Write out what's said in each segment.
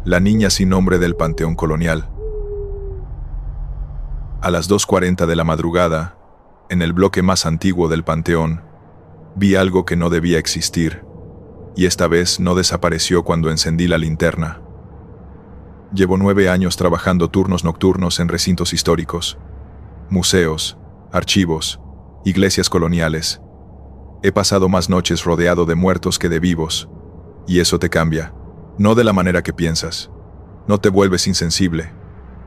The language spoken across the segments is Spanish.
La niña sin nombre del Panteón Colonial. A las 2:40 de la madrugada, en el bloque más antiguo del Panteón, vi algo que no debía existir, y esta vez no desapareció cuando encendí la linterna. Llevo 9 años trabajando turnos nocturnos en recintos históricos, museos, archivos, iglesias coloniales. He pasado más noches rodeado de muertos que de vivos, y eso te cambia, no de la manera que piensas. No te vuelves insensible,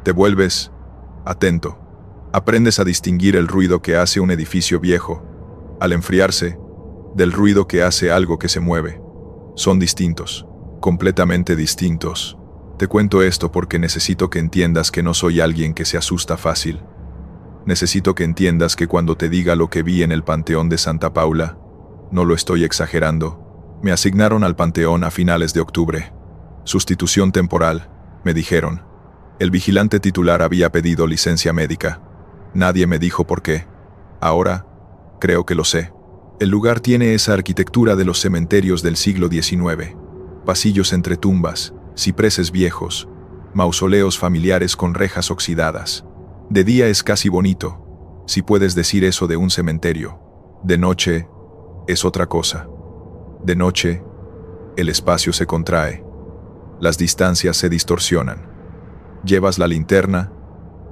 te vuelves atento. Aprendes a distinguir el ruido que hace un edificio viejo, al enfriarse, del ruido que hace algo que se mueve. Son distintos, completamente distintos. Te cuento esto porque necesito que entiendas que no soy alguien que se asusta fácil. Necesito que entiendas que cuando te diga lo que vi en el Panteón de Santa Paula, no lo estoy exagerando. Me asignaron al Panteón a finales de octubre. Sustitución temporal, me dijeron. El vigilante titular había pedido licencia médica. Nadie me dijo por qué. Ahora, creo que lo sé. El lugar tiene esa arquitectura de los cementerios del siglo XIX. Pasillos entre tumbas, cipreses viejos, mausoleos familiares con rejas oxidadas. De día es casi bonito, si puedes decir eso de un cementerio. De noche, es otra cosa. De noche, el espacio se contrae. Las distancias se distorsionan. Llevas la linterna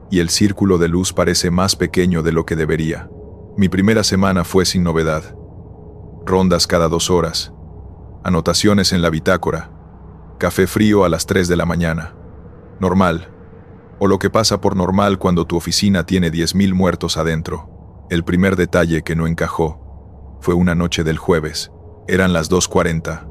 y el círculo de luz parece más pequeño de lo que debería. Mi primera semana fue sin novedad. Rondas cada 2 horas. Anotaciones en la bitácora. Café frío a las 3 de la mañana. Normal. O lo que pasa por normal cuando tu oficina tiene 10.000 muertos adentro. El primer detalle que no encajó fue una noche del jueves. Eran las 2:40.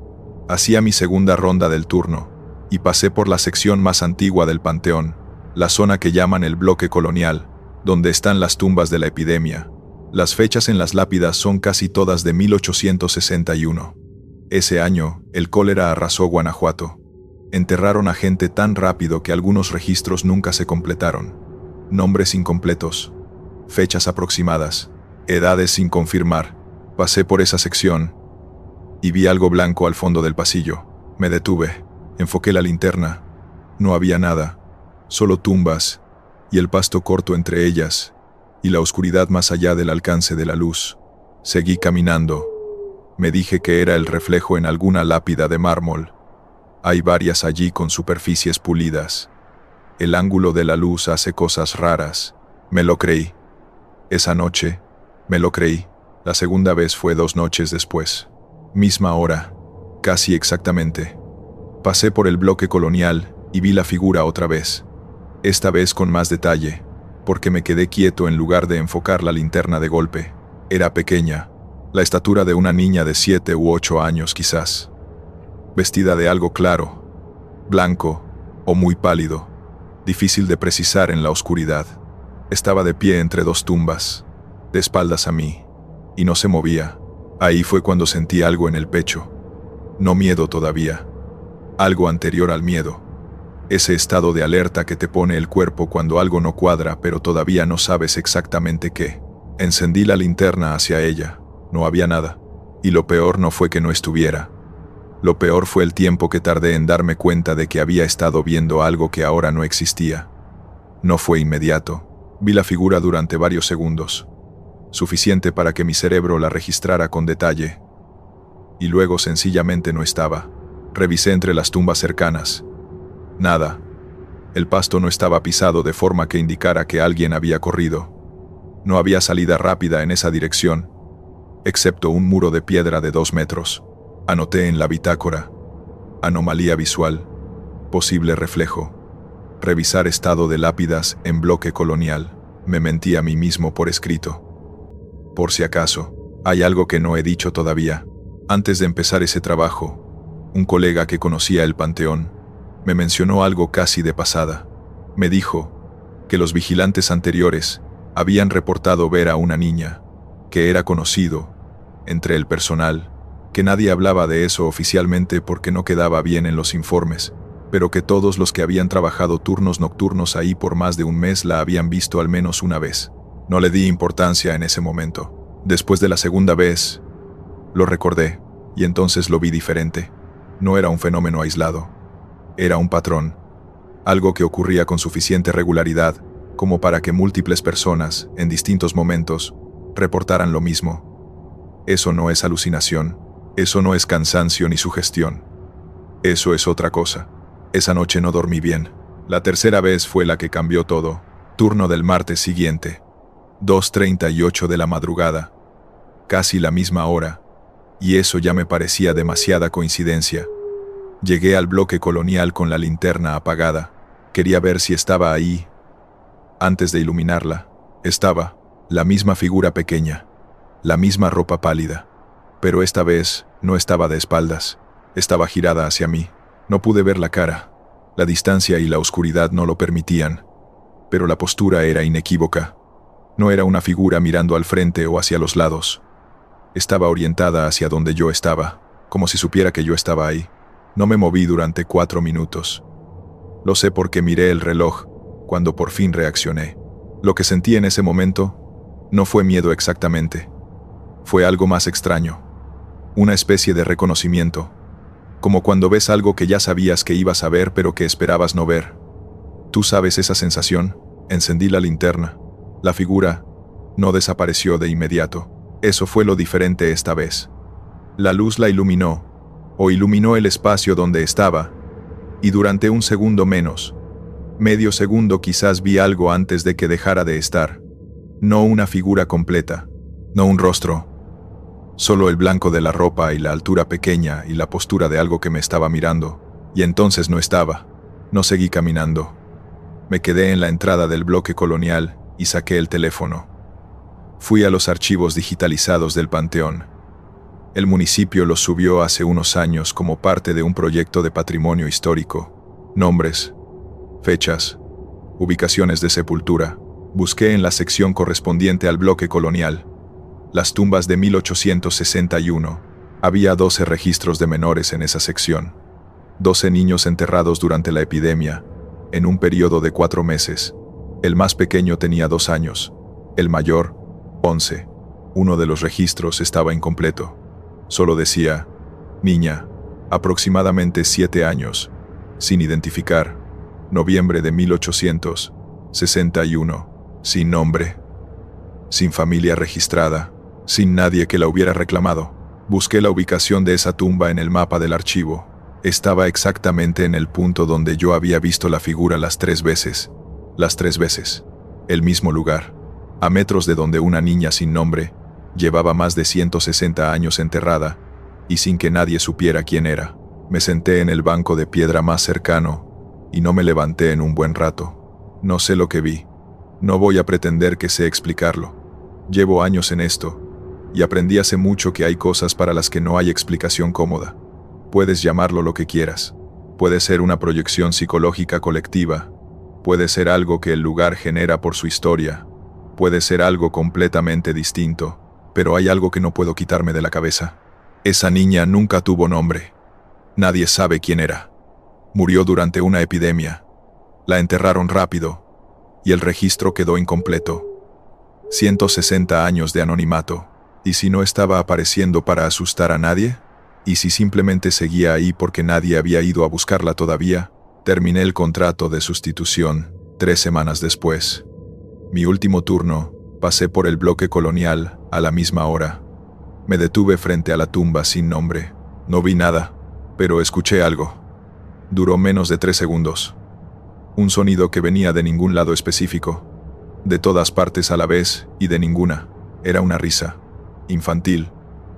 Hacía mi segunda ronda del turno y pasé por la sección más antigua del Panteón, la zona que llaman el bloque colonial, donde están las tumbas de la epidemia. Las fechas en las lápidas son casi todas de 1861. Ese año, el cólera arrasó Guanajuato. Enterraron a gente tan rápido que algunos registros nunca se completaron. Nombres incompletos, fechas aproximadas, edades sin confirmar. Pasé por esa sección y vi algo blanco al fondo del pasillo. Me detuve, enfoqué la linterna. No había nada, solo tumbas y el pasto corto entre ellas, y la oscuridad más allá del alcance de la luz. Seguí caminando. Me dije que era el reflejo en alguna lápida de mármol. Hay varias allí con superficies pulidas. El ángulo de la luz hace cosas raras. Me lo creí. Esa noche, me lo creí. La segunda vez fue 2 noches después. Misma hora, casi exactamente. Pasé por el bloque colonial y vi la figura otra vez. Esta vez con más detalle, porque me quedé quieto en lugar de enfocar la linterna de golpe. Era pequeña, la estatura de una niña de 7 u 8 años quizás. Vestida de algo claro, blanco o muy pálido, difícil de precisar en la oscuridad. Estaba de pie entre 2 tumbas, de espaldas a mí, y no se movía. Ahí fue cuando sentí algo en el pecho. No miedo todavía, algo anterior al miedo. Ese estado de alerta que te pone el cuerpo cuando algo no cuadra pero todavía no sabes exactamente qué. Encendí la linterna hacia ella. No había nada. Y lo peor no fue que no estuviera. Lo peor fue el tiempo que tardé en darme cuenta de que había estado viendo algo que ahora no existía. No fue inmediato. Vi la figura durante varios segundos. Suficiente para que mi cerebro la registrara con detalle. Y luego sencillamente no estaba. Revisé entre las tumbas cercanas. Nada. El pasto no estaba pisado de forma que indicara que alguien había corrido. No había salida rápida en esa dirección, excepto un muro de piedra de 2 metros. Anoté en la bitácora. Anomalía visual. Posible reflejo. Revisar estado de lápidas en bloque colonial. Me mentí a mí mismo por escrito. Por si acaso, hay algo que no he dicho todavía. Antes de empezar ese trabajo, un colega que conocía el Panteón me mencionó algo casi de pasada. Me dijo que los vigilantes anteriores habían reportado ver a una niña, que era conocido entre el personal, que nadie hablaba de eso oficialmente porque no quedaba bien en los informes, pero que todos los que habían trabajado turnos nocturnos ahí por más de un mes la habían visto al menos una vez. No le di importancia en ese momento. Después de la segunda vez, lo recordé, y entonces lo vi diferente. No era un fenómeno aislado. Era un patrón, algo que ocurría con suficiente regularidad como para que múltiples personas, en distintos momentos, reportaran lo mismo. Eso no es alucinación, eso no es cansancio ni sugestión. Eso es otra cosa. Esa noche no dormí bien. La tercera vez fue la que cambió todo. Turno del martes siguiente. 2:38 de la madrugada. Casi la misma hora. Y eso ya me parecía demasiada coincidencia. Llegué al bloque colonial con la linterna apagada. Quería ver si estaba ahí. Antes de iluminarla, estaba la misma figura pequeña, la misma ropa pálida. Pero esta vez no estaba de espaldas, estaba girada hacia mí. No pude ver la cara. La distancia y la oscuridad no lo permitían. Pero la postura era inequívoca. No era una figura mirando al frente o hacia los lados. Estaba orientada hacia donde yo estaba, como si supiera que yo estaba ahí. No me moví durante 4 minutos. Lo sé porque miré el reloj cuando por fin reaccioné. Lo que sentí en ese momento no fue miedo exactamente. Fue algo más extraño. Una especie de reconocimiento. Como cuando ves algo que ya sabías que ibas a ver pero que esperabas no ver. ¿Tú sabes esa sensación? Encendí la linterna. La figura no desapareció de inmediato. Eso fue lo diferente esta vez. La luz la iluminó, o iluminó el espacio donde estaba, y durante un segundo menos, medio segundo quizás vi algo antes de que dejara de estar. No una figura completa, no un rostro. Solo el blanco de la ropa y la altura pequeña y la postura de algo que me estaba mirando. Y entonces no estaba. No seguí caminando. Me quedé en la entrada del bloque colonial y saqué el teléfono. Fui a los archivos digitalizados del Panteón. El municipio los subió hace unos años como parte de un proyecto de patrimonio histórico. Nombres, fechas, ubicaciones de sepultura. Busqué en la sección correspondiente al bloque colonial. Las tumbas de 1861. Había 12 registros de menores en esa sección. 12 niños enterrados durante la epidemia, en un periodo de 4 meses. El más pequeño tenía 2 años, el mayor, 11. Uno de los registros estaba incompleto. Solo decía, niña, aproximadamente 7 años, sin identificar, noviembre de 1861, sin nombre, sin familia registrada, sin nadie que la hubiera reclamado. Busqué la ubicación de esa tumba en el mapa del archivo. Estaba exactamente en el punto donde yo había visto la figura las 3 veces. Las 3 veces. El mismo lugar. A metros de donde una niña sin nombre llevaba más de 160 años enterrada, y sin que nadie supiera quién era. Me senté en el banco de piedra más cercano, y no me levanté en un buen rato. No sé lo que vi. No voy a pretender que sé explicarlo. Llevo años en esto, y aprendí hace mucho que hay cosas para las que no hay explicación cómoda. Puedes llamarlo lo que quieras. Puede ser una proyección psicológica colectiva. Puede ser algo que el lugar genera por su historia. Puede ser algo completamente distinto. Pero hay algo que no puedo quitarme de la cabeza. Esa niña nunca tuvo nombre. Nadie sabe quién era. Murió durante una epidemia. La enterraron rápido. Y el registro quedó incompleto. 160 años de anonimato. ¿Y si no estaba apareciendo para asustar a nadie? ¿Y si simplemente seguía ahí porque nadie había ido a buscarla todavía? Terminé el contrato de sustitución 3 semanas después. Mi último turno, pasé por el bloque colonial a la misma hora. Me detuve frente a la tumba sin nombre. No vi nada, pero escuché algo. Duró menos de 3 segundos. Un sonido que venía de ningún lado específico, de todas partes a la vez y de ninguna. Era una risa. Infantil,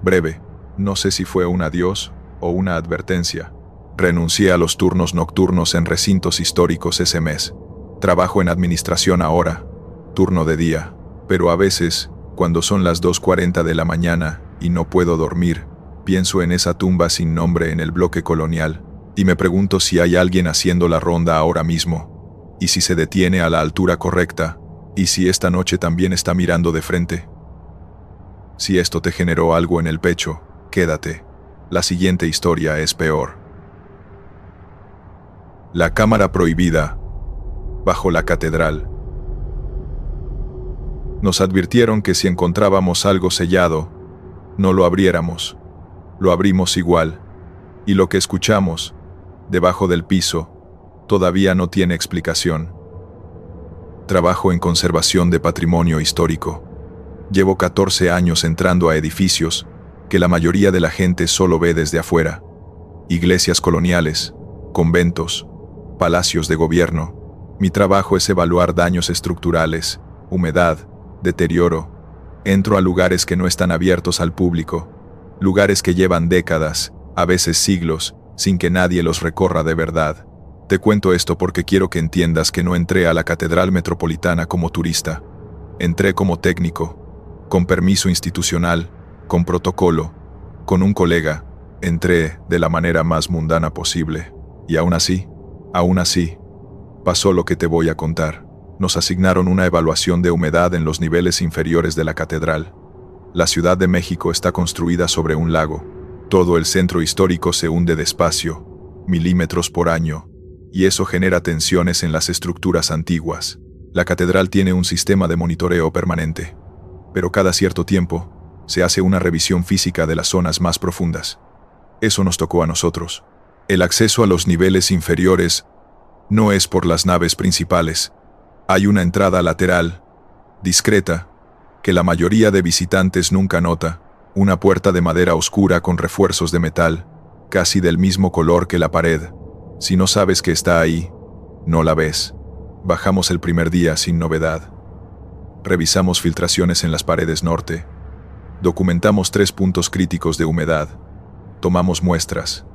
breve, no sé si fue un adiós o una advertencia. Renuncié a los turnos nocturnos en recintos históricos ese mes. Trabajo en administración ahora, turno de día, pero a veces, cuando son las 2:40 de la mañana y no puedo dormir, pienso en esa tumba sin nombre en el bloque colonial, y me pregunto si hay alguien haciendo la ronda ahora mismo, y si se detiene a la altura correcta, y si esta noche también está mirando de frente. Si esto te generó algo en el pecho, quédate. La siguiente historia es peor. La cámara prohibida, bajo la catedral. Nos advirtieron que si encontrábamos algo sellado, no lo abriéramos. Lo abrimos igual, y lo que escuchamos, debajo del piso, todavía no tiene explicación. Trabajo en conservación de patrimonio histórico. Llevo 14 años entrando a edificios que la mayoría de la gente solo ve desde afuera. Iglesias coloniales, conventos, palacios de gobierno. Mi trabajo es evaluar daños estructurales, humedad, deterioro. Entro a lugares que no están abiertos al público, lugares que llevan décadas, a veces siglos, sin que nadie los recorra de verdad. Te cuento esto porque quiero que entiendas que no entré a la Catedral Metropolitana como turista. Entré como técnico, con permiso institucional, con protocolo, con un colega. Entré de la manera más mundana posible. Y aún así, pasó lo que te voy a contar. Nos asignaron una evaluación de humedad en los niveles inferiores de la catedral. La Ciudad de México está construida sobre un lago. Todo el centro histórico se hunde despacio, milímetros por año, y eso genera tensiones en las estructuras antiguas. La catedral tiene un sistema de monitoreo permanente, pero cada cierto tiempo se hace una revisión física de las zonas más profundas. Eso nos tocó a nosotros. El acceso a los niveles inferiores no es por las naves principales. Hay una entrada lateral, discreta, que la mayoría de visitantes nunca nota, una puerta de madera oscura con refuerzos de metal, casi del mismo color que la pared. Si no sabes que está ahí, no la ves. Bajamos el primer día sin novedad. Revisamos filtraciones en las paredes norte. Documentamos 3 puntos críticos de humedad. Tomamos muestras.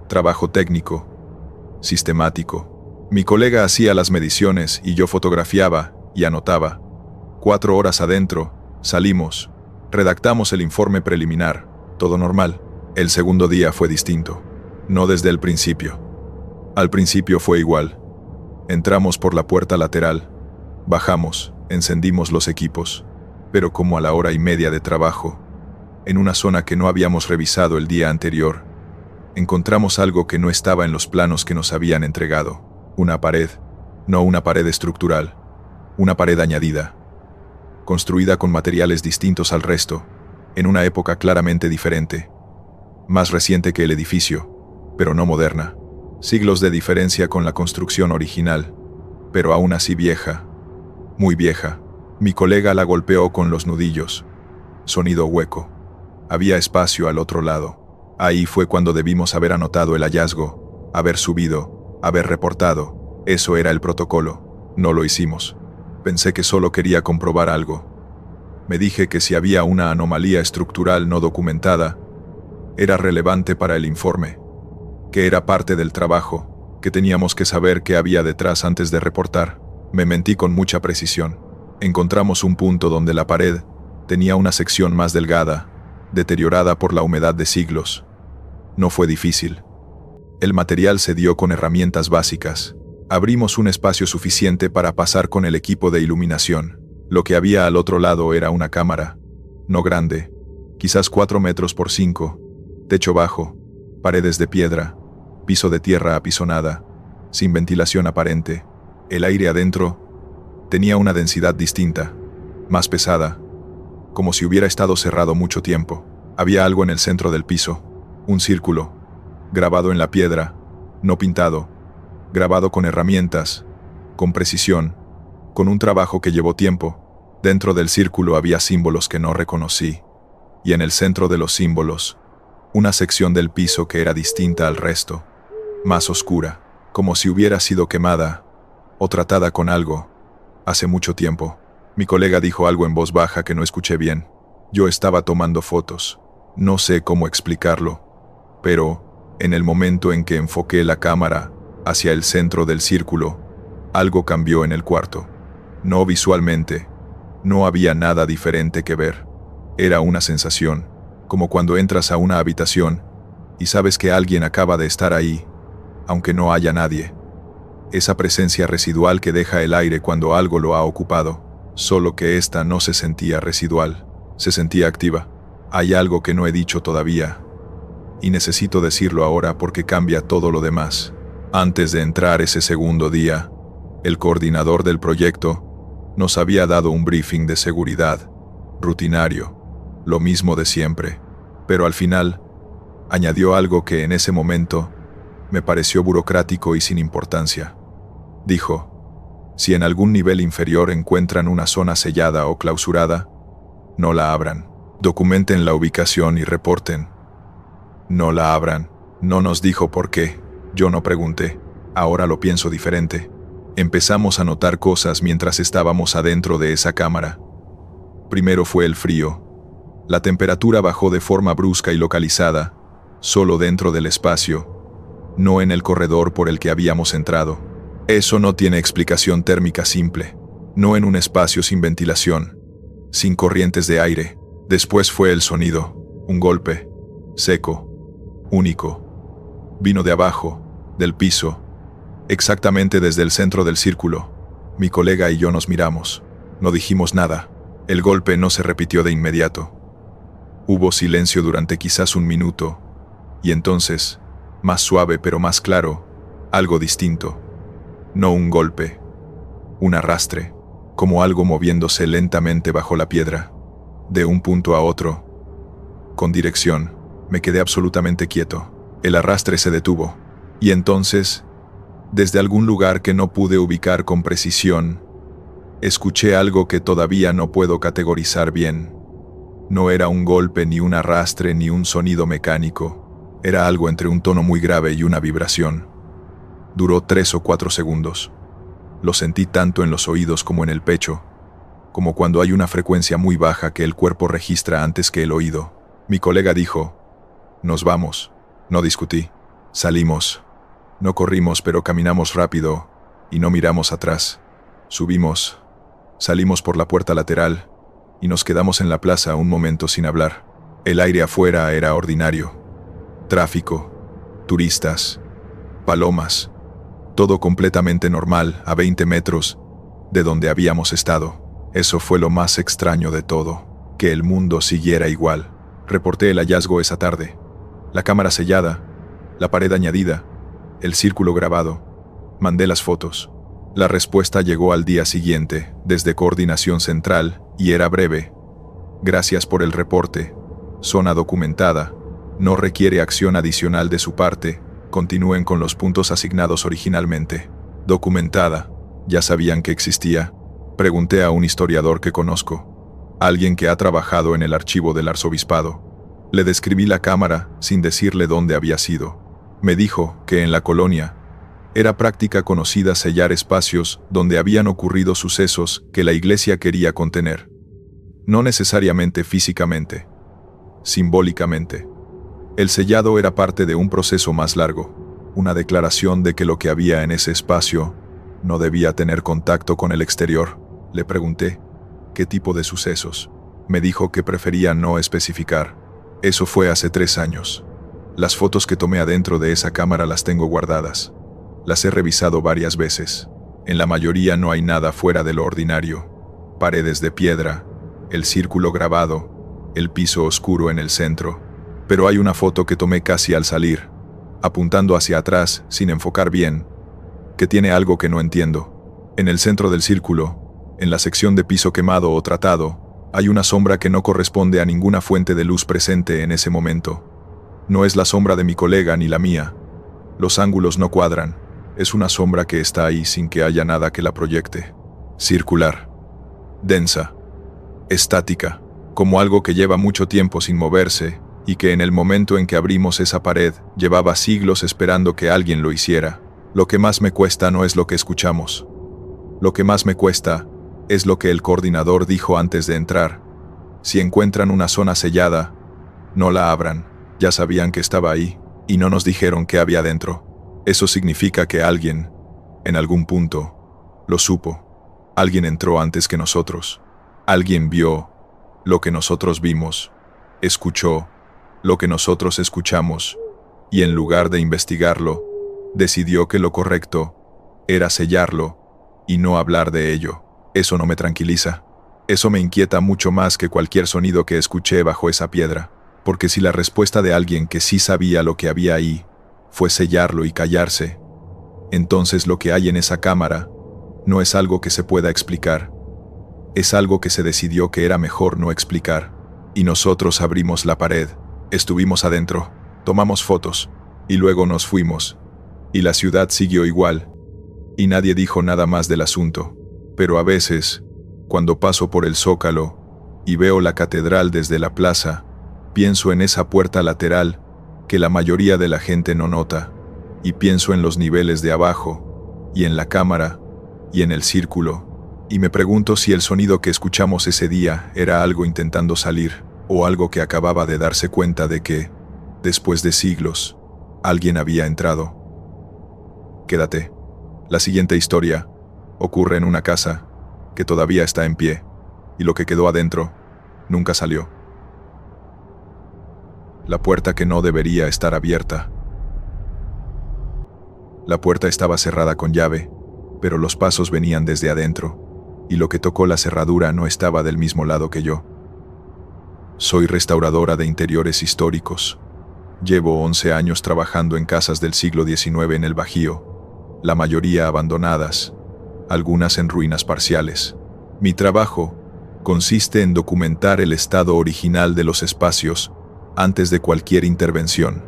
Trabajo técnico, sistemático. Mi colega hacía las mediciones y yo fotografiaba y anotaba. 4 horas adentro, salimos. Redactamos el informe preliminar. Todo normal. El segundo día fue distinto. No desde el principio. Al principio fue igual. Entramos por la puerta lateral. Bajamos, encendimos los equipos. Pero como a la hora y media de trabajo, en una zona que no habíamos revisado el día anterior, encontramos algo que no estaba en los planos que nos habían entregado. Una pared, no una pared estructural, una pared añadida, construida con materiales distintos al resto, en una época claramente diferente, más reciente que el edificio, pero no moderna. Siglos de diferencia con la construcción original, pero aún así vieja, muy vieja. Mi colega la golpeó con los nudillos. Sonido hueco. Había espacio al otro lado. Ahí fue cuando debimos haber anotado el hallazgo, haber subido, haber reportado. Eso era el protocolo. No lo hicimos. Pensé que solo quería comprobar algo. Me dije que si había una anomalía estructural no documentada, era relevante para el informe, que era parte del trabajo, que teníamos que saber qué había detrás antes de reportar. Me mentí con mucha precisión. Encontramos un punto donde la pared tenía una sección más delgada, deteriorada por la humedad de siglos. No fue difícil. El material se dio con herramientas básicas. Abrimos un espacio suficiente para pasar con el equipo de iluminación. Lo que había al otro lado era una cámara, no grande, quizás 4 metros por 5, techo bajo, paredes de piedra, piso de tierra apisonada, sin ventilación aparente. El aire adentro tenía una densidad distinta, más pesada, como si hubiera estado cerrado mucho tiempo. Había algo en el centro del piso, un círculo, grabado en la piedra, no pintado, grabado con herramientas, con precisión, con un trabajo que llevó tiempo. Dentro del círculo había símbolos que no reconocí, y en el centro de los símbolos, una sección del piso que era distinta al resto, más oscura, como si hubiera sido quemada o tratada con algo. Hace mucho tiempo. Mi colega dijo algo en voz baja que no escuché bien. Yo estaba tomando fotos. No sé cómo explicarlo, pero en el momento en que enfoqué la cámara hacia el centro del círculo, algo cambió en el cuarto. No visualmente, no había nada diferente que ver. Era una sensación, como cuando entras a una habitación y sabes que alguien acaba de estar ahí, aunque no haya nadie. Esa presencia residual que deja el aire cuando algo lo ha ocupado, solo que esta no se sentía residual, se sentía activa. Hay algo que no he dicho todavía, y necesito decirlo ahora porque cambia todo lo demás. Antes de entrar ese segundo día, el coordinador del proyecto nos había dado un briefing de seguridad, rutinario, lo mismo de siempre, pero al final, añadió algo que en ese momento Me pareció burocrático y sin importancia. Dijo: si en algún nivel inferior encuentran una zona sellada o clausurada, no la abran. Documenten la ubicación y reporten. No la abran. No nos dijo por qué. Yo no pregunté. Ahora lo pienso diferente. Empezamos a notar cosas mientras estábamos adentro de esa cámara. Primero fue el frío. La temperatura bajó de forma brusca y localizada, solo dentro del espacio, no en el corredor por el que habíamos entrado. Eso no tiene explicación térmica simple, no en un espacio sin ventilación, sin corrientes de aire. Después fue el sonido, un golpe, seco, único. Vino de abajo, del piso, exactamente desde el centro del círculo. Mi colega y yo nos miramos. No dijimos nada. El golpe no se repitió de inmediato. Hubo silencio durante quizás un minuto, y entonces, más suave pero más claro, algo distinto. No un golpe, un arrastre, como algo moviéndose lentamente bajo la piedra, de un punto a otro, con dirección. Me quedé absolutamente quieto. El arrastre se detuvo, y entonces, desde algún lugar que no pude ubicar con precisión, escuché algo que todavía no puedo categorizar bien. No era un golpe, ni un arrastre, ni un sonido mecánico. Era algo entre un tono muy grave y una vibración. Duró 3 o 4 segundos. Lo sentí tanto en los oídos como en el pecho, como cuando hay una frecuencia muy baja que el cuerpo registra antes que el oído. Mi colega dijo: nos vamos. No discutí. Salimos. No corrimos, pero caminamos rápido y no miramos atrás. Subimos. Salimos por la puerta lateral y nos quedamos en la plaza un momento sin hablar. El aire afuera era ordinario. Tráfico, turistas, palomas, todo completamente normal a 20 metros de donde habíamos estado. Eso fue lo más extraño de todo, que el mundo siguiera igual. Reporté el hallazgo esa tarde. La cámara sellada, la pared añadida, el círculo grabado. Mandé las fotos. La respuesta llegó al día siguiente, desde Coordinación Central, y era breve. Gracias por el reporte. Zona documentada. No requiere acción adicional de su parte. Continúen con los puntos asignados originalmente. Documentada. ¿Ya sabían que existía? Pregunté a un historiador que conozco. Alguien que ha trabajado en el archivo del arzobispado. Le describí la cámara, sin decirle dónde había sido. Me dijo que en la colonia era práctica conocida sellar espacios donde habían ocurrido sucesos que la iglesia quería contener. No necesariamente físicamente, simbólicamente. El sellado era parte de un proceso más largo, una declaración de que lo que había en ese espacio no debía tener contacto con el exterior. Le pregunté, ¿qué tipo de sucesos? Me dijo que prefería no especificar. Eso fue hace 3 años. Las fotos que tomé adentro de esa cámara las tengo guardadas. Las he revisado varias veces. En la mayoría no hay nada fuera de lo ordinario. Paredes de piedra, el círculo grabado, el piso oscuro en el centro. Pero hay una foto que tomé casi al salir, apuntando hacia atrás sin enfocar bien, que tiene algo que no entiendo. En el centro del círculo, en la sección de piso quemado o tratado, hay una sombra que no corresponde a ninguna fuente de luz presente en ese momento. No es la sombra de mi colega ni la mía. Los ángulos no cuadran. Es una sombra que está ahí sin que haya nada que la proyecte. Circular. Densa. Estática. Como algo que lleva mucho tiempo sin moverse y que en el momento en que abrimos esa pared llevaba siglos esperando que alguien lo hiciera. Lo que más me cuesta no es lo que escuchamos. Lo que más me cuesta es lo que el coordinador dijo antes de entrar. Si encuentran una zona sellada, no la abran. Ya sabían que estaba ahí y no nos dijeron qué había dentro. Eso significa que alguien, en algún punto, lo supo. Alguien entró antes que nosotros. Alguien vio lo que nosotros vimos, escuchó lo que nosotros escuchamos, y en lugar de investigarlo, decidió que lo correcto era sellarlo y no hablar de ello. Eso no me tranquiliza. Eso me inquieta mucho más que cualquier sonido que escuché bajo esa piedra, porque si la respuesta de alguien que sí sabía lo que había ahí fue sellarlo y callarse, entonces lo que hay en esa cámara no es algo que se pueda explicar. Es algo que se decidió que era mejor no explicar. Y nosotros abrimos la pared, estuvimos adentro, tomamos fotos, y luego nos fuimos, Y la ciudad siguió igual, y nadie dijo nada más del asunto. Pero a veces, cuando paso por el Zócalo y veo la catedral desde la plaza, pienso en esa puerta lateral que la mayoría de la gente no nota, y pienso en los niveles de abajo, y en la cámara, y en el círculo, y me pregunto si el sonido que escuchamos ese día era algo intentando salir, o algo que acababa de darse cuenta de que, después de siglos, alguien había entrado. Quédate. La siguiente historia ocurre en una casa que todavía está en pie, y lo que quedó adentro nunca salió. La puerta que no debería estar abierta. La puerta estaba cerrada con llave, pero los pasos venían desde adentro, y lo que tocó la cerradura no estaba del mismo lado que yo. Soy restauradora de interiores históricos. Llevo 11 años trabajando en casas del siglo XIX en el Bajío, la mayoría abandonadas, algunas en ruinas parciales. Mi trabajo consiste en documentar el estado original de los espacios antes de cualquier intervención: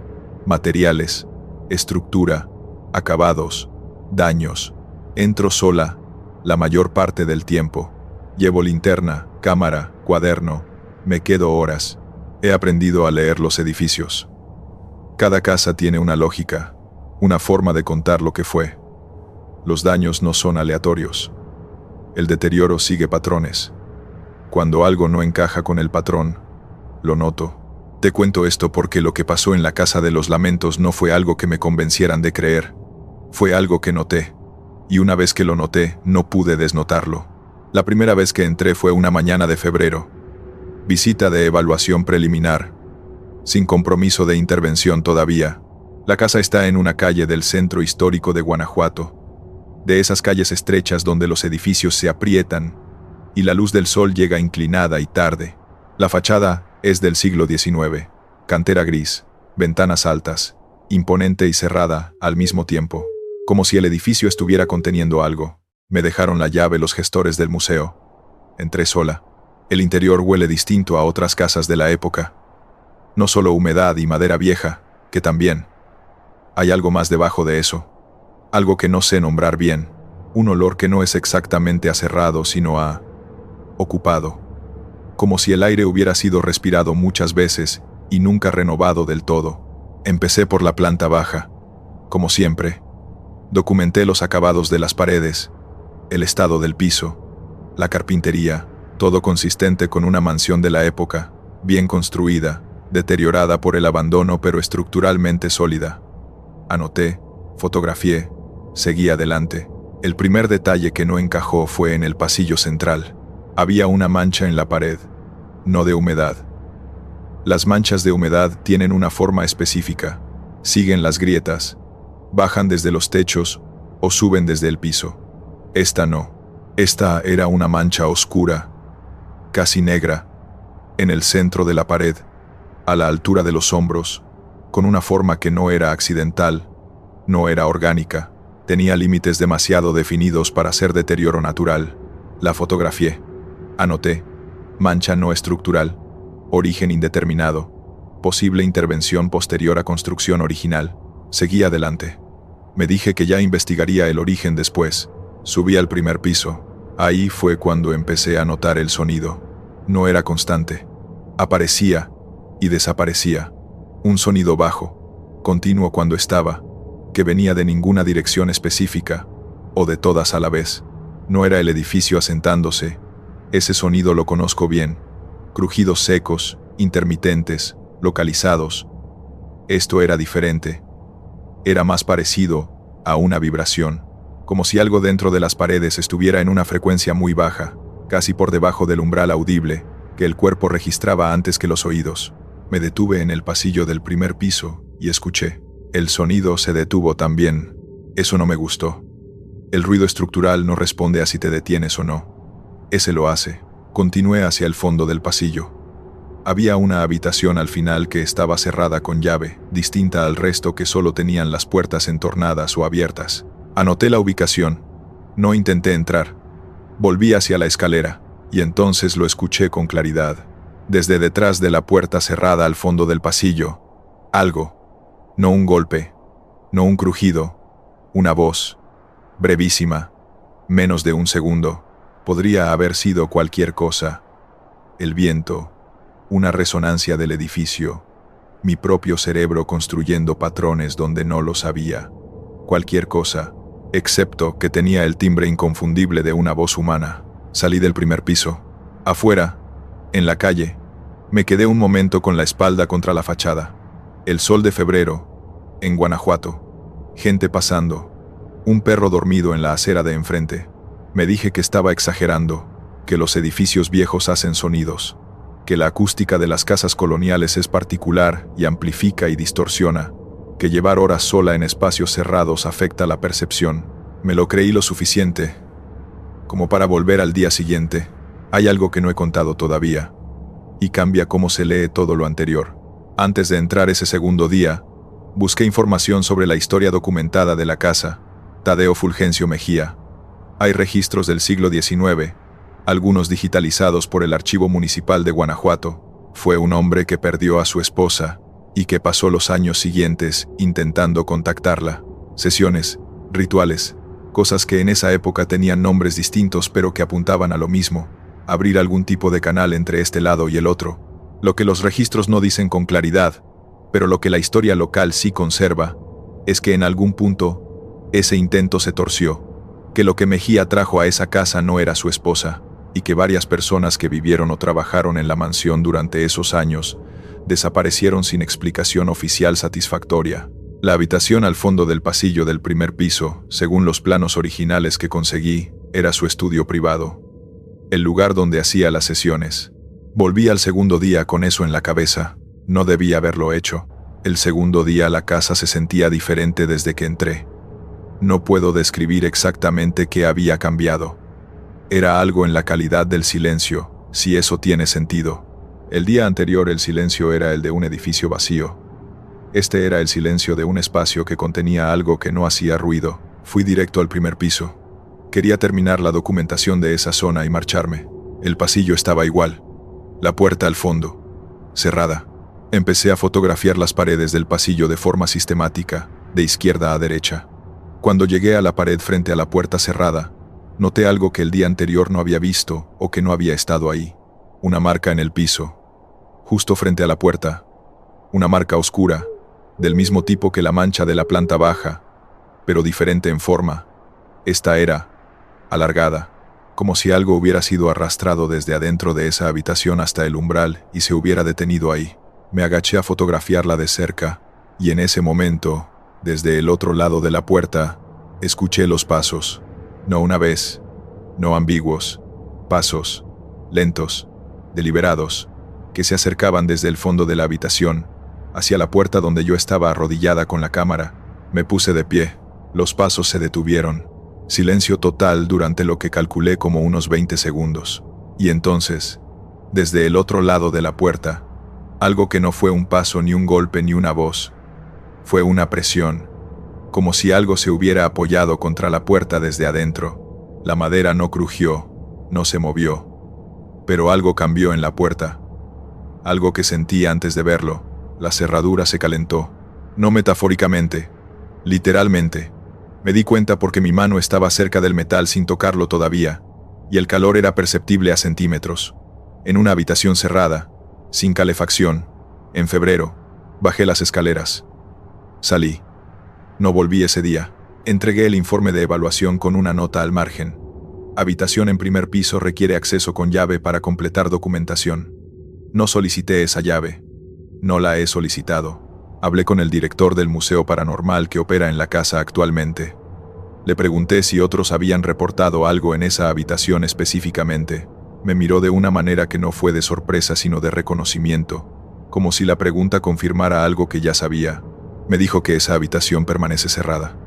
materiales, estructura, acabados, daños. Entro sola la mayor parte del tiempo. Llevo linterna, cámara, cuaderno. Me quedo horas. He aprendido a leer los edificios. Cada casa tiene una lógica, una forma de contar lo que fue. Los daños no son aleatorios. El deterioro sigue patrones. Cuando algo no encaja con el patrón, lo noto. Te cuento esto porque lo que pasó en la Casa de los Lamentos no fue algo que me convencieran de creer. Fue algo que noté. Y una vez que lo noté, no pude desnotarlo. La primera vez que entré fue una mañana de febrero. Visita de evaluación preliminar. Sin compromiso de intervención todavía. La casa está en una calle del centro histórico de Guanajuato. De esas calles estrechas donde los edificios se aprietan y la luz del sol llega inclinada y tarde. La fachada es del siglo XIX. Cantera gris, ventanas altas, imponente y cerrada al mismo tiempo. Como si el edificio estuviera conteniendo algo. Me dejaron la llave los gestores del museo. Entré sola. El interior huele distinto a otras casas de la época. No solo humedad y madera vieja, que también. Hay algo más debajo de eso. Algo que no sé nombrar bien. Un olor que no es exactamente aserrado, sino a ocupado. Como si el aire hubiera sido respirado muchas veces y nunca renovado del todo. Empecé por la planta baja. Como siempre. Documenté los acabados de las paredes, el estado del piso, la carpintería, todo consistente con una mansión de la época, bien construida, deteriorada por el abandono pero estructuralmente sólida. Anoté, fotografié, seguí adelante. El primer detalle que no encajó fue en el pasillo central. Había una mancha en la pared, no de humedad. Las manchas de humedad tienen una forma específica, siguen las grietas, bajan desde los techos o suben desde el piso. Esta no. Esta era una mancha oscura, casi negra, en el centro de la pared, a la altura de los hombros, con una forma que no era accidental, no era orgánica, tenía límites demasiado definidos para ser deterioro natural. La fotografié. Anoté. Mancha no estructural. Origen indeterminado. Posible intervención posterior a construcción original. Seguí adelante. Me dije que ya investigaría el origen después. Subí al primer piso. Ahí fue cuando empecé a notar el sonido. No era constante. Aparecía y desaparecía. Un sonido bajo, continuo cuando estaba, que venía de ninguna dirección específica, o de todas a la vez. No era el edificio asentándose. Ese sonido lo conozco bien. Crujidos secos, intermitentes, localizados. Esto era diferente. Era más parecido a una vibración, como si algo dentro de las paredes estuviera en una frecuencia muy baja, casi por debajo del umbral audible, que el cuerpo registraba antes que los oídos. Me detuve en el pasillo del primer piso y escuché. El sonido se detuvo también. Eso no me gustó. El ruido estructural no responde a si te detienes o no. Ese lo hace. Continué hacia el fondo del pasillo. Había una habitación al final que estaba cerrada con llave, distinta al resto que solo tenían las puertas entornadas o abiertas. Anoté la ubicación. No intenté entrar. Volví hacia la escalera, y entonces lo escuché con claridad. Desde detrás de la puerta cerrada al fondo del pasillo. Algo. No un golpe. No un crujido. Una voz, brevísima, menos de un segundo, podría haber sido cualquier cosa. El viento, una resonancia del edificio, mi propio cerebro construyendo patrones donde no los había. Cualquier cosa, excepto que tenía el timbre inconfundible de una voz humana. Salí del primer piso. Afuera, en la calle, me quedé un momento con la espalda contra la fachada. El sol de febrero, en Guanajuato. Gente pasando. Un perro dormido en la acera de enfrente. Me dije que estaba exagerando, que los edificios viejos hacen sonidos, que la acústica de las casas coloniales es particular y amplifica y distorsiona, que llevar horas sola en espacios cerrados afecta la percepción. Me lo creí lo suficiente, como para volver al día siguiente. Hay algo que no he contado todavía, y cambia cómo se lee todo lo anterior. Antes de entrar ese segundo día, busqué información sobre la historia documentada de la casa, Tadeo Fulgencio Mejía. Hay registros del siglo XIX, algunos digitalizados por el Archivo Municipal de Guanajuato. Fue un hombre que perdió a su esposa y que pasó los años siguientes intentando contactarla. Sesiones, rituales, cosas que en esa época tenían nombres distintos pero que apuntaban a lo mismo: abrir algún tipo de canal entre este lado y el otro. Lo que los registros no dicen con claridad, pero lo que la historia local sí conserva, es que en algún punto, ese intento se torció, que lo que Mejía trajo a esa casa no era su esposa, y que varias personas que vivieron o trabajaron en la mansión durante esos años desaparecieron sin explicación oficial satisfactoria. La habitación al fondo del pasillo del primer piso, según los planos originales que conseguí, era su estudio privado, el lugar donde hacía las sesiones. Volví al segundo día con eso en la cabeza. No debía haberlo hecho. El segundo día la casa se sentía diferente desde que entré. No puedo describir exactamente qué había cambiado. Era algo en la calidad del silencio, si eso tiene sentido. El día anterior el silencio era el de un edificio vacío. Este era el silencio de un espacio que contenía algo que no hacía ruido. Fui directo al primer piso. Quería terminar la documentación de esa zona y marcharme. El pasillo estaba igual. La puerta al fondo, cerrada. Empecé a fotografiar las paredes del pasillo de forma sistemática, de izquierda a derecha. Cuando llegué a la pared frente a la puerta cerrada, noté algo que el día anterior no había visto o que no había estado ahí. Una marca en el piso, justo frente a la puerta. Una marca oscura, del mismo tipo que la mancha de la planta baja, pero diferente en forma. Esta era alargada, como si algo hubiera sido arrastrado desde adentro de esa habitación hasta el umbral y se hubiera detenido ahí. Me agaché a fotografiarla de cerca, y en ese momento, desde el otro lado de la puerta, escuché los pasos. No una vez, no ambiguos, pasos, lentos, deliberados, que se acercaban desde el fondo de la habitación, hacia la puerta donde yo estaba arrodillada con la cámara. Me puse de pie. Los pasos se detuvieron. Silencio total durante lo que calculé como unos 20 segundos. Y entonces, desde el otro lado de la puerta, algo que no fue un paso, ni un golpe, ni una voz. Fue una presión, como si algo se hubiera apoyado contra la puerta desde adentro. La madera no crujió, no se movió. Pero algo cambió en la puerta. Algo que sentí antes de verlo. La cerradura se calentó. No metafóricamente, literalmente. Me di cuenta porque mi mano estaba cerca del metal sin tocarlo todavía, y el calor era perceptible a centímetros. En una habitación cerrada, sin calefacción, en febrero, bajé las escaleras. Salí. No volví ese día. Entregué el informe de evaluación con una nota al margen. Habitación en primer piso requiere acceso con llave para completar documentación. No solicité esa llave. No la he solicitado. Hablé con el director del Museo Paranormal que opera en la casa actualmente. Le pregunté si otros habían reportado algo en esa habitación específicamente. Me miró de una manera que no fue de sorpresa sino de reconocimiento, como si la pregunta confirmara algo que ya sabía. Me dijo que esa habitación permanece cerrada,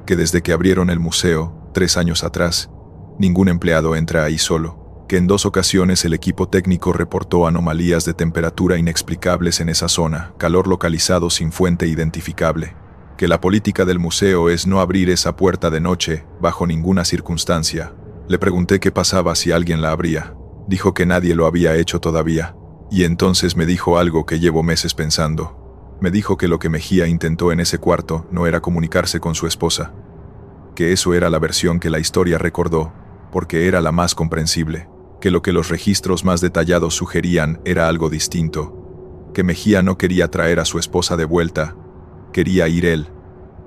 que desde que abrieron el museo, 3 años atrás, ningún empleado entra ahí solo, que en 2 ocasiones el equipo técnico reportó anomalías de temperatura inexplicables en esa zona, calor localizado sin fuente identificable, que la política del museo es no abrir esa puerta de noche, bajo ninguna circunstancia. Le pregunté qué pasaba si alguien la abría. Dijo que nadie lo había hecho todavía, y entonces me dijo algo que llevo meses pensando. Me dijo que lo que Mejía intentó en ese cuarto no era comunicarse con su esposa, que eso era la versión que la historia recordó, porque era la más comprensible, que lo que los registros más detallados sugerían era algo distinto, que Mejía no quería traer a su esposa de vuelta, quería ir él,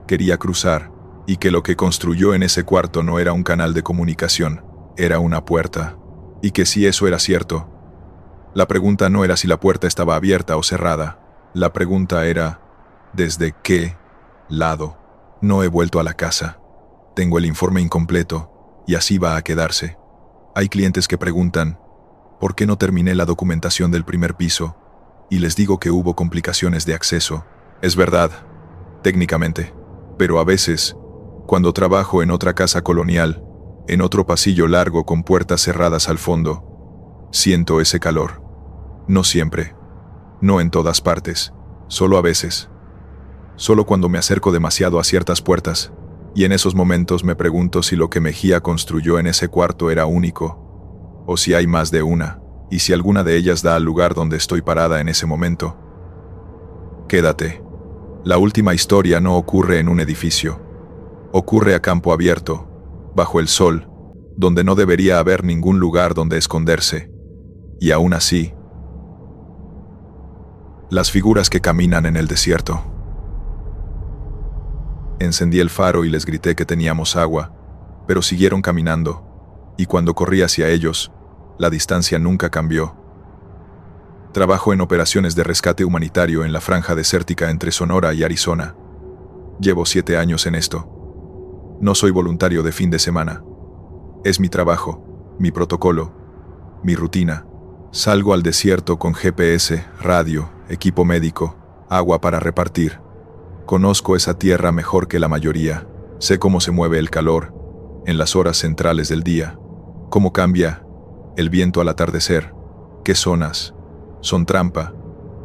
quería cruzar, y que lo que construyó en ese cuarto no era un canal de comunicación, era una puerta, y que si eso era cierto, la pregunta no era si la puerta estaba abierta o cerrada, la pregunta era, ¿desde qué lado? No he vuelto a la casa. Tengo el informe incompleto, y así va a quedarse. Hay clientes que preguntan, ¿por qué no terminé la documentación del primer piso? Y les digo que hubo complicaciones de acceso. Es verdad, técnicamente, pero a veces, cuando trabajo en otra casa colonial, en otro pasillo largo con puertas cerradas al fondo, siento ese calor. No siempre, no en todas partes, solo a veces. Solo cuando me acerco demasiado a ciertas puertas, y en esos momentos me pregunto si lo que Mejía construyó en ese cuarto era único, o si hay más de una, y si alguna de ellas da al lugar donde estoy parada en ese momento. Quédate. La última historia no ocurre en un edificio. Ocurre a campo abierto, bajo el sol, donde no debería haber ningún lugar donde esconderse. Y aún así, las figuras que caminan en el desierto. Encendí el faro y les grité que teníamos agua, pero siguieron caminando, y cuando corrí hacia ellos, la distancia nunca cambió. Trabajo en operaciones de rescate humanitario en la franja desértica entre Sonora y Arizona. Llevo 7 años en esto. No soy voluntario de fin de semana. Es mi trabajo, mi protocolo, mi rutina. Salgo al desierto con GPS, radio, equipo médico, agua para repartir. Conozco esa tierra mejor que la mayoría. Sé cómo se mueve el calor en las horas centrales del día, cómo cambia el viento al atardecer, qué zonas son trampa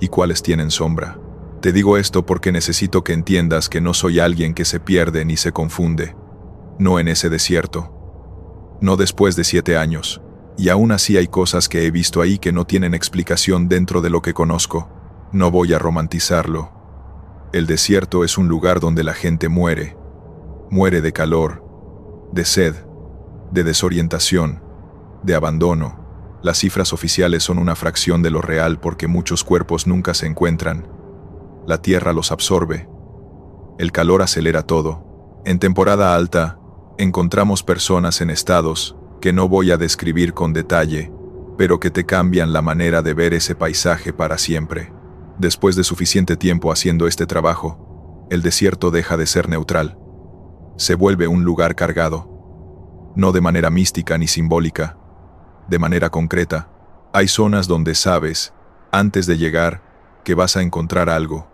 y cuáles tienen sombra. Te digo esto porque necesito que entiendas que no soy alguien que se pierde ni se confunde. No en ese desierto. No después de 7 años. Y aún así hay cosas que he visto ahí que no tienen explicación dentro de lo que conozco. No voy a romantizarlo. El desierto es un lugar donde la gente muere. Muere de calor, de sed, de desorientación, de abandono. Las cifras oficiales son una fracción de lo real porque muchos cuerpos nunca se encuentran. La tierra los absorbe. El calor acelera todo. En temporada alta, encontramos personas en estados que no voy a describir con detalle, pero que te cambian la manera de ver ese paisaje para siempre. Después de suficiente tiempo haciendo este trabajo, el desierto deja de ser neutral. Se vuelve un lugar cargado. No de manera mística ni simbólica, de manera concreta. Hay zonas donde sabes, antes de llegar, que vas a encontrar algo.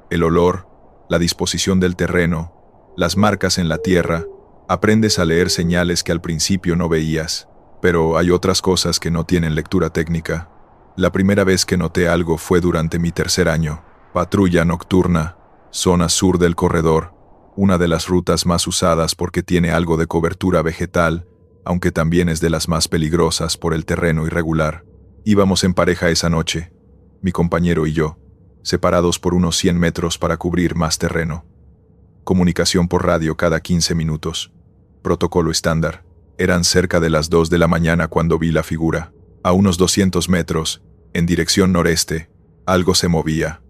El olor, la disposición del terreno, las marcas en la tierra. Aprendes a leer señales que al principio no veías, pero hay otras cosas que no tienen lectura técnica. La primera vez que noté algo fue durante mi 3er año. Patrulla nocturna, zona sur del corredor, una de las rutas más usadas porque tiene algo de cobertura vegetal, aunque también es de las más peligrosas por el terreno irregular. Íbamos en pareja esa noche, mi compañero y yo, separados por unos 100 metros para cubrir más terreno. Comunicación por radio cada 15 minutos. Protocolo estándar. Eran cerca de las 2 de la mañana cuando vi la figura. A unos 200 metros, en dirección noreste, algo se movía.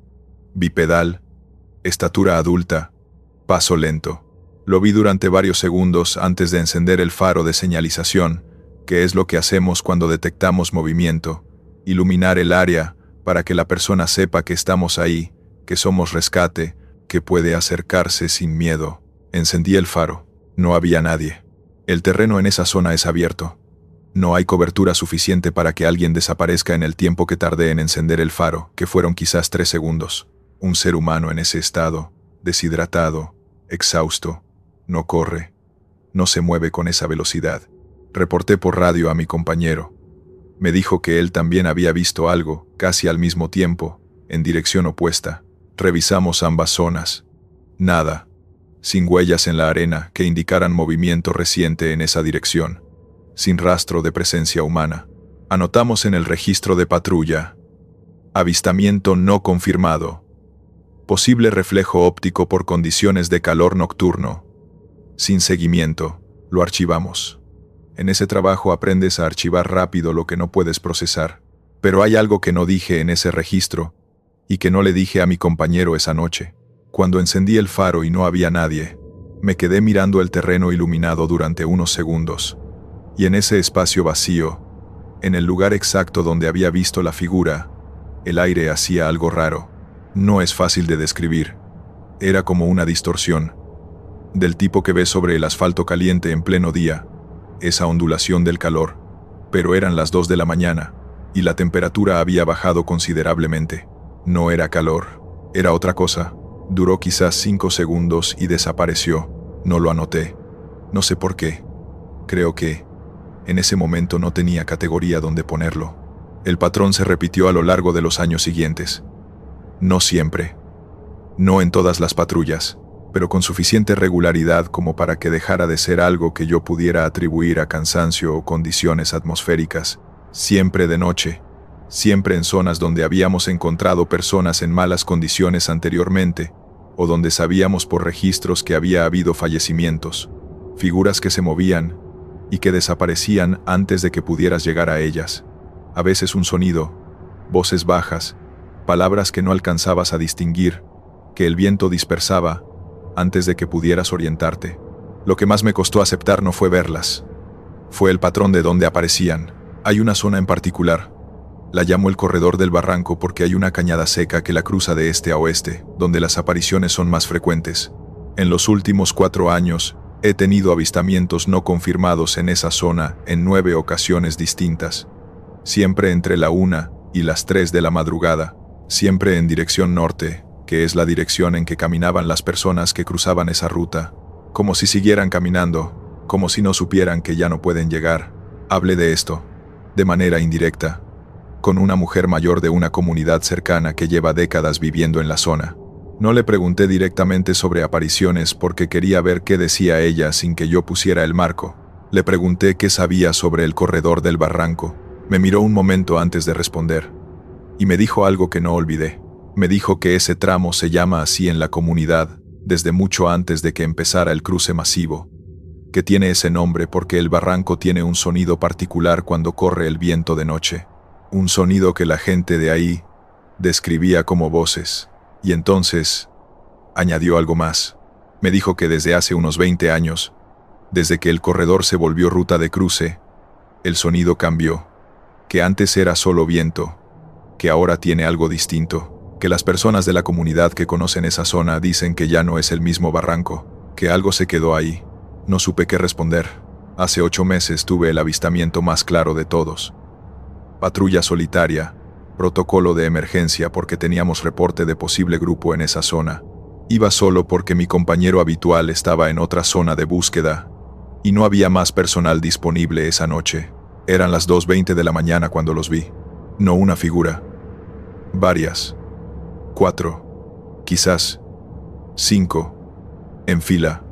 Bipedal, estatura adulta, paso lento. Lo vi durante varios segundos antes de encender el faro de señalización, que es lo que hacemos cuando detectamos movimiento, iluminar el área para que la persona sepa que estamos ahí, que somos rescate, que puede acercarse sin miedo. Encendí el faro. No había nadie. El terreno en esa zona es abierto. No hay cobertura suficiente para que alguien desaparezca en el tiempo que tardé en encender el faro, que fueron quizás 3 segundos. Un ser humano en ese estado, deshidratado, exhausto, no corre, no se mueve con esa velocidad. Reporté por radio a mi compañero. Me dijo que él también había visto algo, casi al mismo tiempo, en dirección opuesta. Revisamos ambas zonas. Nada. Sin huellas en la arena que indicaran movimiento reciente en esa dirección. Sin rastro de presencia humana. Anotamos en el registro de patrulla. Avistamiento no confirmado. Posible reflejo óptico por condiciones de calor nocturno. sin seguimiento, lo archivamos. En ese trabajo aprendes a archivar rápido lo que no puedes procesar. Pero hay algo que no dije en ese registro y que no le dije a mi compañero esa noche. Cuando encendí el faro y no había nadie, me quedé mirando el terreno iluminado durante unos segundos. Y en ese espacio vacío, en el lugar exacto donde había visto la figura, el aire hacía algo raro. No es fácil de describir. Era como una distorsión, del tipo que ves sobre el asfalto caliente en pleno día, esa ondulación del calor. Pero eran las 2 de la mañana, y la temperatura había bajado considerablemente. No era calor, era otra cosa. Duró quizás 5 segundos y desapareció. No lo anoté. No sé por qué. Creo que en ese momento no tenía categoría donde ponerlo. El patrón se repitió a lo largo de los años siguientes. No siempre. No en todas las patrullas, pero con suficiente regularidad como para que dejara de ser algo que yo pudiera atribuir a cansancio o condiciones atmosféricas. Siempre de noche. Siempre en zonas donde habíamos encontrado personas en malas condiciones anteriormente, o donde sabíamos por registros que había habido fallecimientos, figuras que se movían y que desaparecían antes de que pudieras llegar a ellas. A veces un sonido, voces bajas, palabras que no alcanzabas a distinguir, que el viento dispersaba antes de que pudieras orientarte. Lo que más me costó aceptar no fue verlas, fue el patrón de donde aparecían. Hay una zona en particular. La llamo el corredor del barranco porque hay una cañada seca que la cruza de este a oeste, donde las apariciones son más frecuentes. En los últimos 4 años, he tenido avistamientos no confirmados en esa zona en 9 ocasiones distintas. Siempre entre la 1 y las 3 de la madrugada, siempre en dirección norte, que es la dirección en que caminaban las personas que cruzaban esa ruta, como si siguieran caminando, como si no supieran que ya no pueden llegar. Hablé de esto, de manera indirecta, con una mujer mayor de una comunidad cercana que lleva décadas viviendo en la zona. No le pregunté directamente sobre apariciones porque quería ver qué decía ella sin que yo pusiera el marco. Le pregunté qué sabía sobre el corredor del barranco. Me miró un momento antes de responder. Y me dijo algo que no olvidé. Me dijo que ese tramo se llama así en la comunidad, desde mucho antes de que empezara el cruce masivo. Que tiene ese nombre porque el barranco tiene un sonido particular cuando corre el viento de noche. Un sonido que la gente de ahí describía como voces. Y entonces añadió algo más. Me dijo que desde hace unos 20 años, desde que el corredor se volvió ruta de cruce, el sonido cambió. Que antes era solo viento, que ahora tiene algo distinto, que las personas de la comunidad que conocen esa zona dicen que ya no es el mismo barranco, que algo se quedó ahí. No supe qué responder. Hace 8 meses tuve el avistamiento más claro de todos. Patrulla solitaria, protocolo de emergencia porque teníamos reporte de posible grupo en esa zona. Iba solo porque mi compañero habitual estaba en otra zona de búsqueda y no había más personal disponible esa noche. Eran las 2:20 de la mañana cuando los vi. No una figura. Varias. 4. Quizás 5. En fila,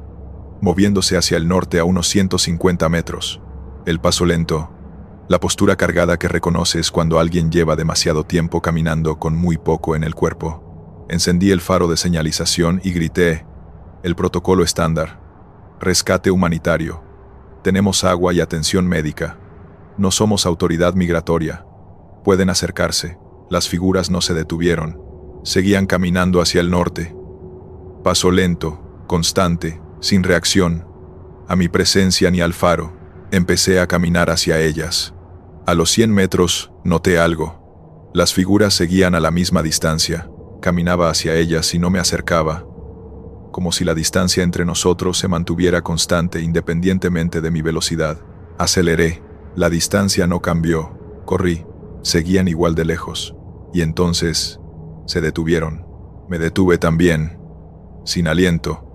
moviéndose hacia el norte a unos 150 metros. El paso lento. La postura cargada que reconoces cuando alguien lleva demasiado tiempo caminando con muy poco en el cuerpo. Encendí el faro de señalización y grité. El protocolo estándar. Rescate humanitario. Tenemos agua y atención médica. No somos autoridad migratoria. Pueden acercarse. Las figuras no se detuvieron. Seguían caminando hacia el norte. Paso lento, constante, sin reacción. A mi presencia ni al faro. Empecé a caminar hacia ellas. A los 100 metros, noté algo. Las figuras seguían a la misma distancia. Caminaba hacia ellas y no me acercaba. Como si la distancia entre nosotros se mantuviera constante independientemente de mi velocidad. Aceleré. La distancia no cambió. Corrí. Seguían igual de lejos. Y entonces, se detuvieron. Me detuve también. Sin aliento.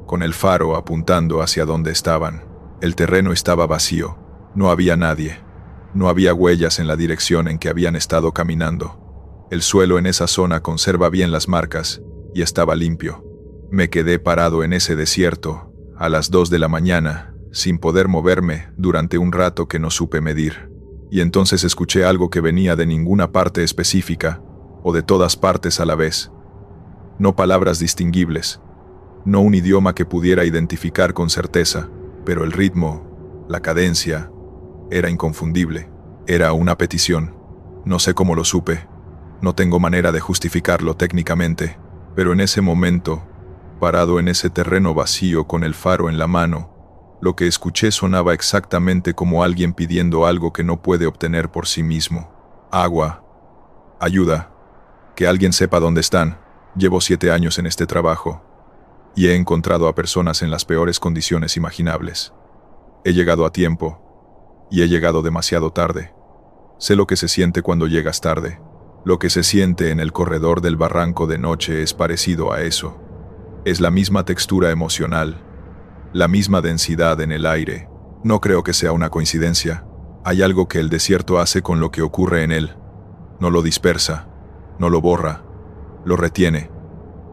Con el faro apuntando hacia donde estaban. El terreno estaba vacío. No había nadie. No había huellas en la dirección en que habían estado caminando. El suelo en esa zona conserva bien las marcas, y estaba limpio. Me quedé parado en ese desierto, a las 2 de la mañana, sin poder moverme durante un rato que no supe medir. Y entonces escuché algo que venía de ninguna parte específica, o de todas partes a la vez. No palabras distinguibles, No un idioma que pudiera identificar con certeza, pero el ritmo, la cadencia, era inconfundible. Era una petición. No sé cómo lo supe. No tengo manera de justificarlo técnicamente, pero en ese momento, parado en ese terreno vacío con el faro en la mano, lo que escuché sonaba exactamente como alguien pidiendo algo que no puede obtener por sí mismo. Agua. Ayuda. Que alguien sepa dónde están. Llevo 7 años en este trabajo y he encontrado a personas en las peores condiciones imaginables. He llegado a tiempo y he llegado demasiado tarde. Sé lo que se siente cuando llegas tarde. Lo que se siente en el corredor del barranco de noche es parecido a eso. Es la misma textura emocional, la misma densidad en el aire. No creo que sea una coincidencia. Hay algo que el desierto hace con lo que ocurre en él. No lo dispersa, no lo borra, lo retiene.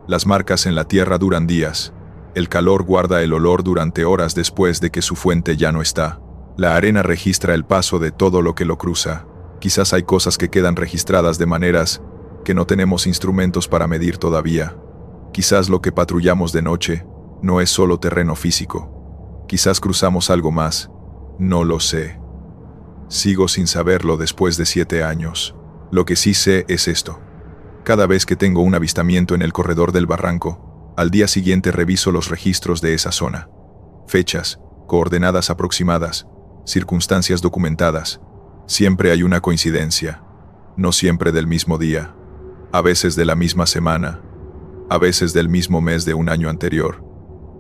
Las marcas en la tierra duran días. El calor guarda el olor durante horas después de que su fuente ya no está. La arena registra el paso de todo lo que lo cruza. Quizás hay cosas que quedan registradas de maneras que no tenemos instrumentos para medir todavía. Quizás lo que patrullamos de noche no es solo terreno físico. Quizás cruzamos algo más. No lo sé. Sigo sin saberlo después de 7 años. Lo que sí sé es esto. Cada vez que tengo un avistamiento en el corredor del barranco, al día siguiente reviso los registros de esa zona. Fechas, coordenadas aproximadas, circunstancias documentadas. Siempre hay una coincidencia. No siempre del mismo día. A veces de la misma semana. A veces del mismo mes de un año anterior.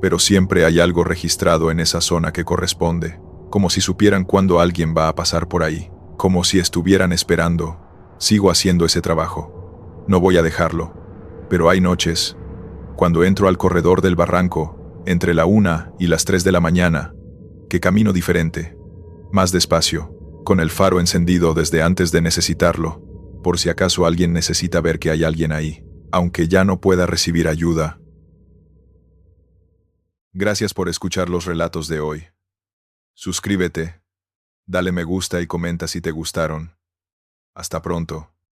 Pero siempre hay algo registrado en esa zona que corresponde, como si supieran cuándo alguien va a pasar por ahí, como si estuvieran esperando. Sigo haciendo ese trabajo. No voy a dejarlo. Pero hay noches, cuando entro al corredor del barranco, entre la 1 y las 3 de la mañana, que camino diferente, más despacio, con el faro encendido desde antes de necesitarlo, por si acaso alguien necesita ver que hay alguien ahí, aunque ya no pueda recibir ayuda. Gracias por escuchar los relatos de hoy. Suscríbete, dale me gusta y comenta si te gustaron. Hasta pronto.